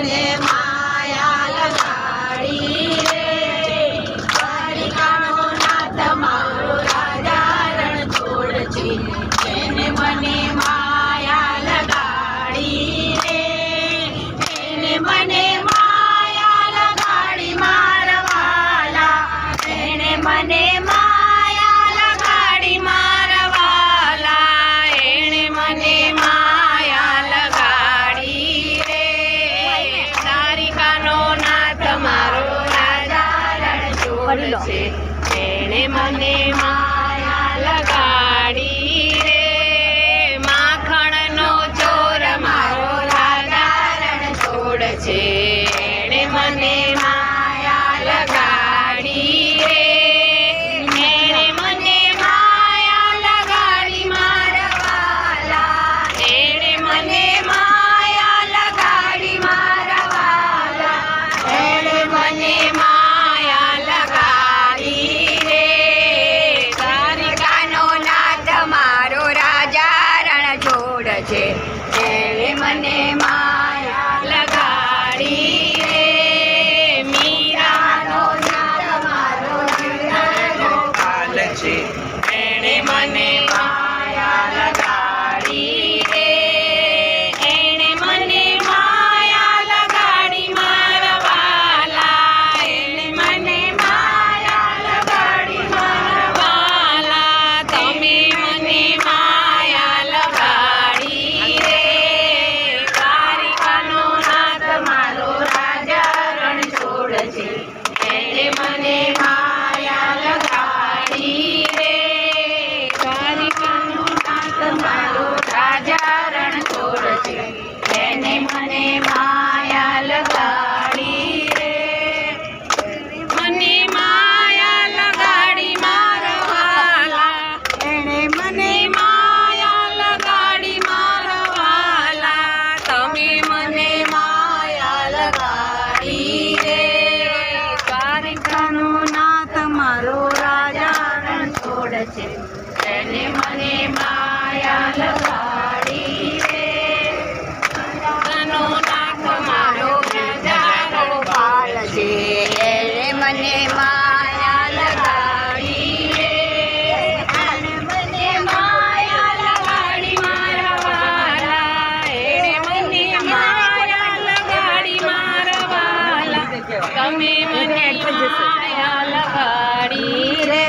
મને માયા લગાડી રે દ્વારિકાનો નાથ મારો રાજા રણ છોડ છે એને મને માયા લગાડી રે એને મને માયા લગાડી મારા વાલા એને મને માયા લગાડી મારા વાલા એને મને માયા લગાડી રે દ્વારિકાનો નાથ મારો રાજા રણ છોડ છે એને મને માયા લગાડી રે માખણનો ચોર મારો રાજા રણ છોડ છે એને મને માયા લગાડી રે એને મને માયા લગાડી મારા વાલા એને મને માયા લગાડી મારા વાલા એને મને માયા લગાડી રે દ્વારિકાનો નાથ મારો રાજા રણ છોડ છે એને મને માયા લગાડી રે મીરાનો નાથ મારો ગોપાલ છે એને મને માયા લગાડી રે એને મને માયા લગાડી મારા વાલા એને મને માયા લગાડી મારા વાલા તમે મને માયા લગાડી રે દ્વારિકાનો નાથ મારો રાજા રણ છોડ છે એને મને માયા લગાડી રે દ્વારિકાનો નાથ મારો રાજા રણ છોડ છે એને મને માયા લગાડી રે મને માયા લગાડી મારા વાલા એને મને માયા લગાડી મારા વાલા તમે મને માયા લગાડી રે દ્વારિકાનો નાથ મારો રાજા રણ છોડ છે એને મને માયા લગાડી રે દ્વારિકાનો નાથ મારો રાજા ગોપાલ છે એને મને માયા લગાડી રે એને મને માયા લગાડી મારા વાલા એને મને માયા લગાડી મારા વાલા તમે મને માયા લગાડી રે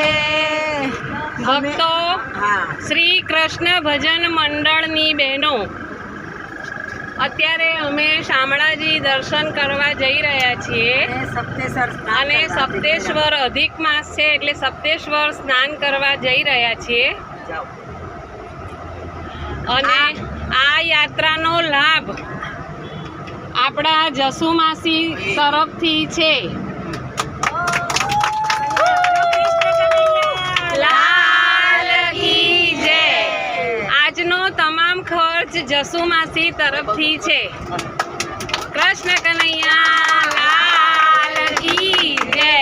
ભક્તો શ્રી કૃષ્ણ ભજન મંડળની બહેનો અત્યારે અમે શામળાજી દર્શન કરવા જઈ રહ્યા છીએ અને સપ્તેશ્વર અધિક માસ છે એટલે સપ્તેશ્વર સ્નાન કરવા જઈ રહ્યા છીએ અને આ યાત્રાનો લાભ આપણા જસુમાસી તરફથી છે લાલ કી જય આજનો તમામ ખર્ચ જસુમાસી તરફથી છે કૃષ્ણ કનૈયા લાલ કી જય